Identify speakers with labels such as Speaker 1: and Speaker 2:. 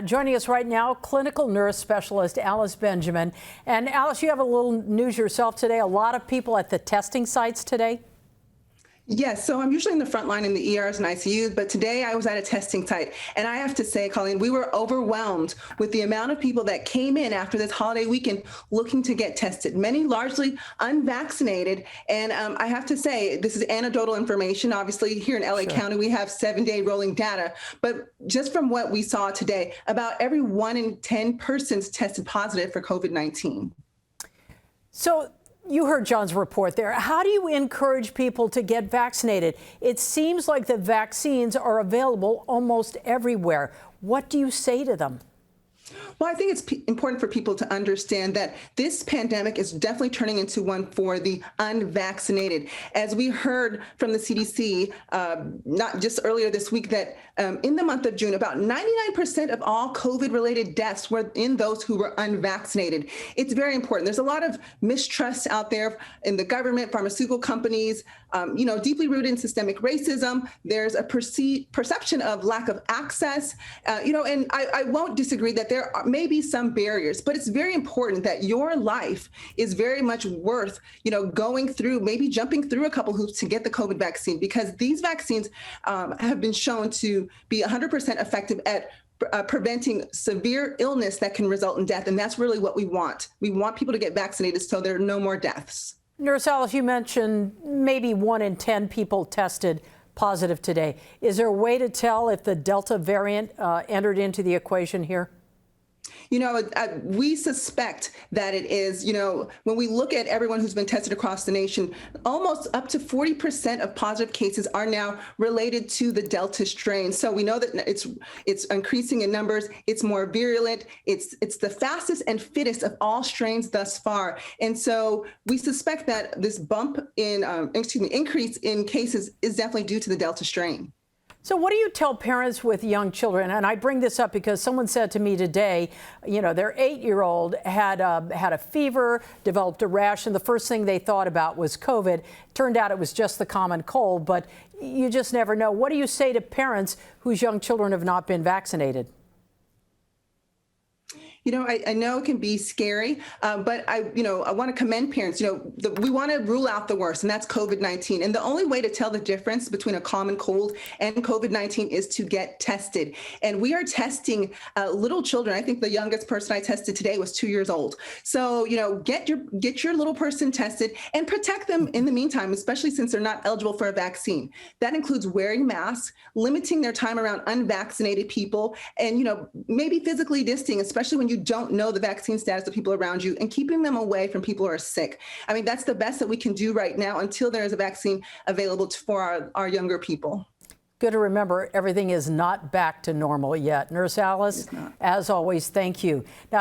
Speaker 1: Joining us right now, clinical nurse specialist Alice Benjamin. And Alice, you have a little news yourself today. A lot of people at the testing sites today.
Speaker 2: Yes, so I'm usually in the front line in the ERs and ICUs, but today I was at a testing site. And I have to say, Colleen, we were overwhelmed with the amount of people that came in after this holiday weekend looking to get tested, many largely unvaccinated. And I have to say, this is anecdotal information. Obviously, here in LA County, we have 7-day rolling data. But just from what we saw today, about every 1 in 10 persons tested positive for COVID-19.
Speaker 1: So you heard John's report there. How do you encourage people to get vaccinated? It seems like the vaccines are available almost everywhere. What do you say to them?
Speaker 2: Well, I think it's important for people to understand that this pandemic is definitely turning into one for the unvaccinated. As we heard from the CDC, not just earlier this week, that in the month of June, about 99% of all COVID-related deaths were in those who were unvaccinated. It's very important. There's a lot of mistrust out there in the government, pharmaceutical companies, deeply rooted in systemic racism. There's a perception of lack of access, and I won't disagree that there may be some barriers, but it's very important that your life is very much worth, going through, maybe jumping through a couple hoops to get the COVID vaccine, because these vaccines have been shown to be 100% effective at preventing severe illness that can result in death. And that's really what we want. We want people to get vaccinated so there are no more deaths.
Speaker 1: Nurse Alice, you mentioned maybe 1 in 10 people tested positive today. Is there a way to tell if the Delta variant entered into the equation here?
Speaker 2: We suspect that it is, when we look at everyone who's been tested across the nation, almost up to 40% of positive cases are now related to the Delta strain. So we know that it's increasing in numbers. It's more virulent. It's the fastest and fittest of all strains thus far. And so we suspect that this increase in cases is definitely due to the Delta strain.
Speaker 1: So what do you tell parents with young children? And I bring this up because someone said to me today, their 8-year-old had a fever, developed a rash, and the first thing they thought about was COVID. Turned out it was just the common cold, but you just never know. What do you say to parents whose young children have not been vaccinated?
Speaker 2: I know it can be scary, but I want to commend parents. We want to rule out the worst, and that's COVID-19. And the only way to tell the difference between a common cold and COVID-19 is to get tested. And we are testing little children. I think the youngest person I tested today was 2 years old. So, get your little person tested and protect them in the meantime, especially since they're not eligible for a vaccine. That includes wearing masks, limiting their time around unvaccinated people, and, maybe physically distancing, especially when you don't know the vaccine status of people around you, and keeping them away from people who are sick. I mean, that's the best that we can do right now until there is a vaccine available for our younger people.
Speaker 1: Good to remember, everything is not back to normal yet. Nurse Alice, as always, thank you. Now,